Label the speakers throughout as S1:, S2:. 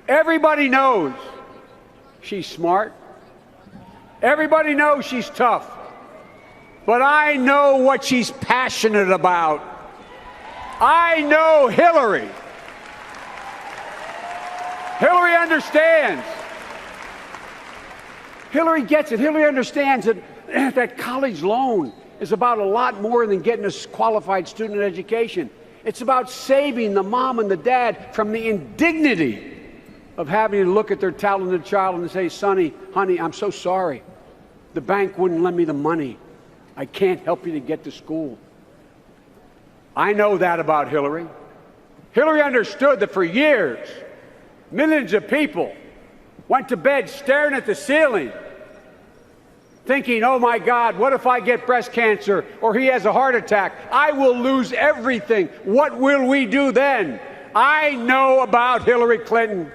S1: Everybody knows she's smart. Everybody knows she's tough. But I know what she's passionate about. I know Hillary. Hillary understands. Hillary gets it. Hillary understands that that college loan is about a lot more than getting a qualified student education. It's about saving the mom and the dad from the indignity of having to look at their talented child and say, Sonny, honey, I'm so sorry. The bank wouldn't lend me the money. I can't help you to get to school. I know that about Hillary. Hillary understood that for years, millions of people went to bed staring at the ceiling, thinking, oh my God, what if I get breast cancer or he has a heart attack? I will lose everything. What will we do then? I know about Hillary Clinton.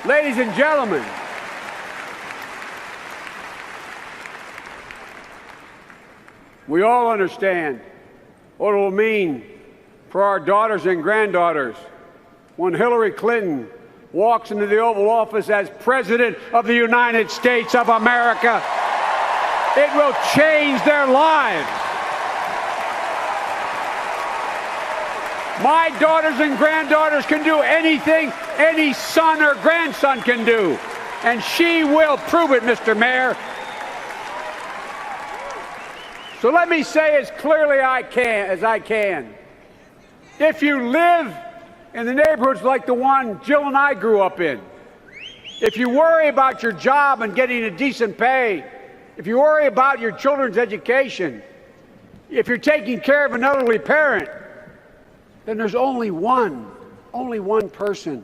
S1: Ladies and gentlemen, we all understand what it will mean for our daughters and granddaughters when Hillary Clinton walks into the Oval Office as President of the United States of America. It will change their lives. My daughters and granddaughters can do anything any son or grandson can do, and she will prove it, Mr. Mayor. So let me say as clearly as I can. If you live in the neighborhoods like the one Jill and I grew up in, if you worry about your job and getting a decent pay, if you worry about your children's education, if you're taking care of an elderly parent, then there's only one person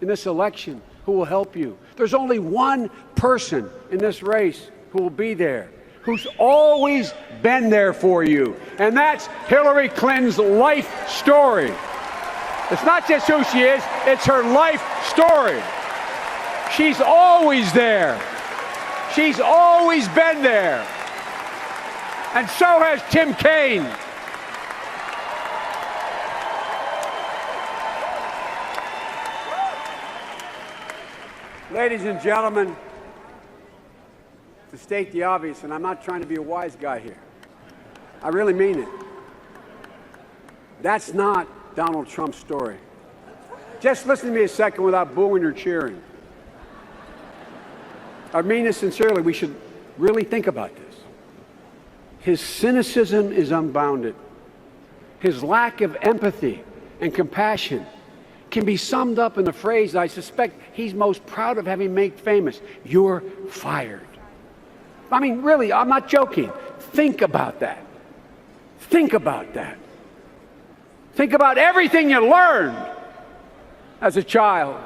S1: in this election who will help you. There's only one person in this race who will be there, who's always been there for you, and that's Hillary Clinton's life story. It's not just who she is, it's her life story. She's always there. She's always been there. And so has Tim Kaine. Ladies and gentlemen, to state the obvious, and I'm not trying to be a wise guy here, I really mean it. That's not Donald Trump's story. Just listen to me a second without booing or cheering. I mean this sincerely. We should really think about this. His cynicism is unbounded. His lack of empathy and compassion can be summed up in the phrase I suspect he's most proud of having made famous: you're fired. I mean, really, I'm not joking. Think about that. Think about that. Think about everything you learned as a child,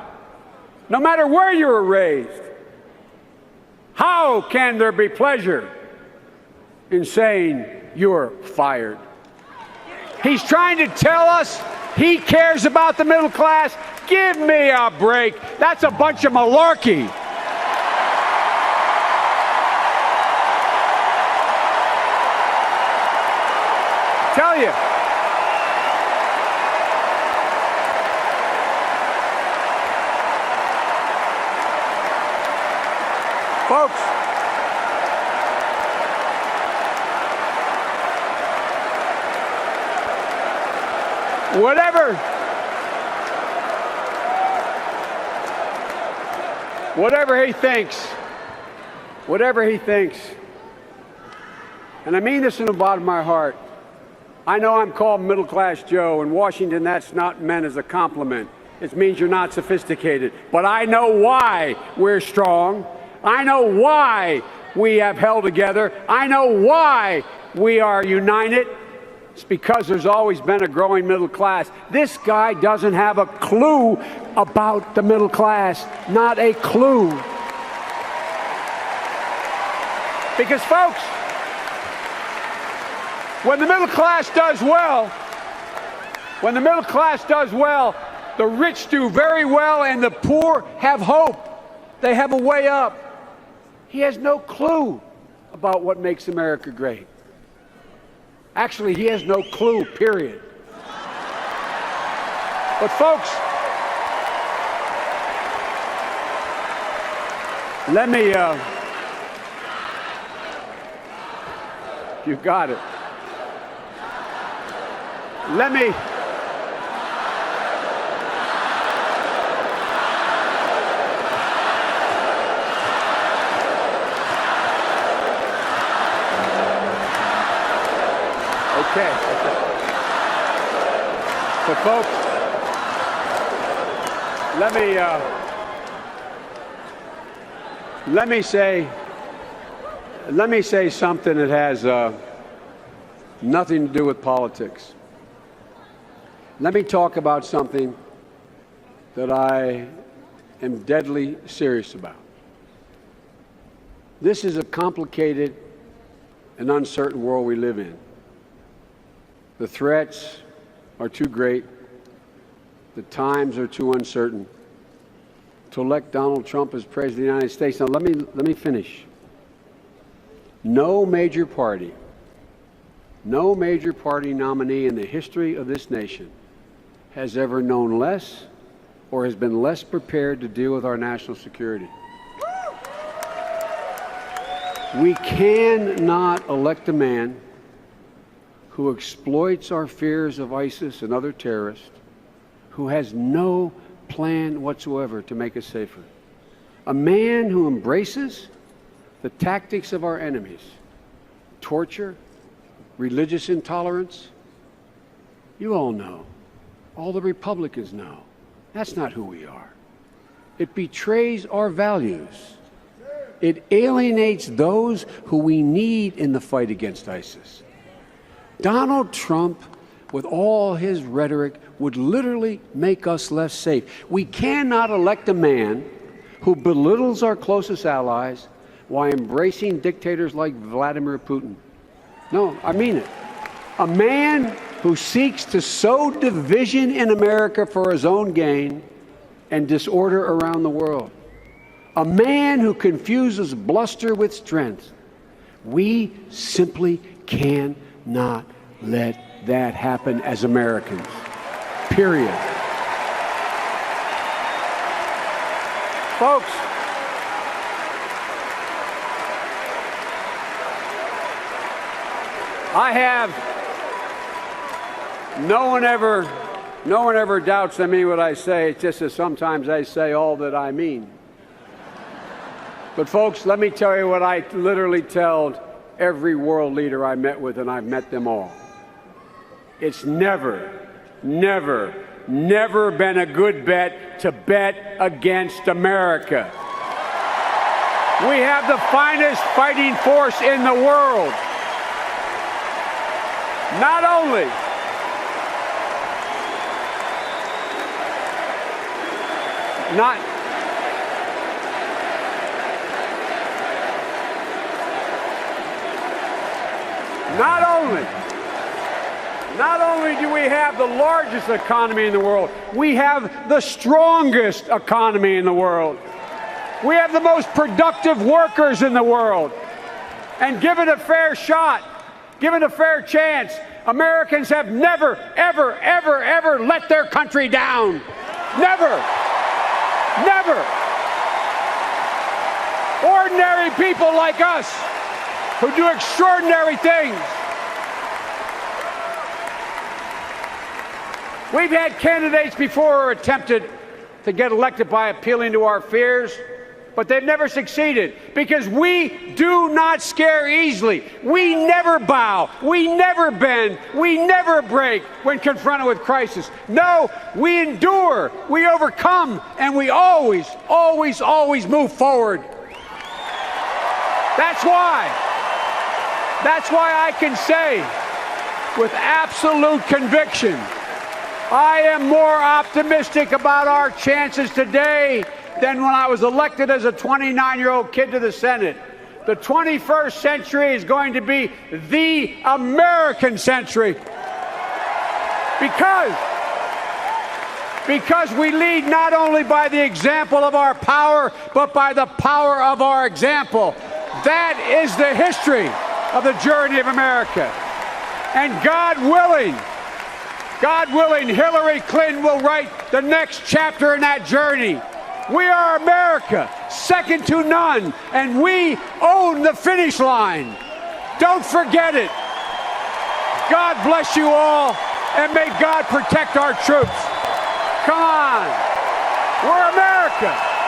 S1: no matter where you were raised. How can there be pleasure in saying you're fired? He's trying to tell us he cares about the middle class. Give me a break. That's a bunch of malarkey. Tell you. Folks, whatever he thinks, and I mean this in the bottom of my heart, I know I'm called Middle Class Joe. In Washington, that's not meant as a compliment. It means you're not sophisticated. But I know why we're strong. I know why we have held together. I know why we are united. It's because there's always been a growing middle class. This guy doesn't have a clue about the middle class. Not a clue. Because, folks, when the middle class does well, the rich do very well and the poor have hope. They have a way up. He has no clue about what makes America great. Actually, he has no clue, period. But folks, let me, you got it. Let me, okay. So folks, let me say something that has nothing to do with politics. Let me talk about something that I am deadly serious about. This is a complicated and uncertain world we live in. The threats are too great. The times are too uncertain to elect Donald Trump as President of the United States. Now, let me finish. No major party nominee in the history of this nation has ever known less or has been less prepared to deal with our national security. We cannot elect a man who exploits our fears of ISIS and other terrorists, who has no plan whatsoever to make us safer. A man who embraces the tactics of our enemies, torture, religious intolerance. You all know. All the Republicans know. That's not who we are. It betrays our values. It alienates those who we need in the fight against ISIS. Donald Trump, with all his rhetoric, would literally make us less safe. We cannot elect a man who belittles our closest allies while embracing dictators like Vladimir Putin. No, I mean it. A man who seeks to sow division in America for his own gain and disorder around the world. A man who confuses bluster with strength. We simply cannot let that happen as Americans. Period. Folks, no one ever doubts I mean what I say. It's just that sometimes I say all that I mean. But folks, let me tell you what I literally told every world leader I met with, and I've met them all. It's never been a good bet to bet against America. We have the finest fighting force in the world. Not only do we have the largest economy in the world, we have the strongest economy in the world. We have the most productive workers in the world. And given a fair shot, given a fair chance, Americans have never, ever let their country down. Never. Ordinary people like us who do extraordinary things. We've had candidates before who attempted to get elected by appealing to our fears, but they've never succeeded because we do not scare easily. We never bow. We never bend. We never break when confronted with crisis. No, we endure, we overcome, and we always move forward. That's why I can say with absolute conviction, I am more optimistic about our chances today than when I was elected as a 29-year-old kid to the Senate. The 21st century is going to be the American century. Because we lead not only by the example of our power, but by the power of our example. That is the history of the journey of America. And God willing, Hillary Clinton will write the next chapter in that journey. We are America, second to none, and we own the finish line. Don't forget it. God bless you all, and may God protect our troops. Come on. We're America.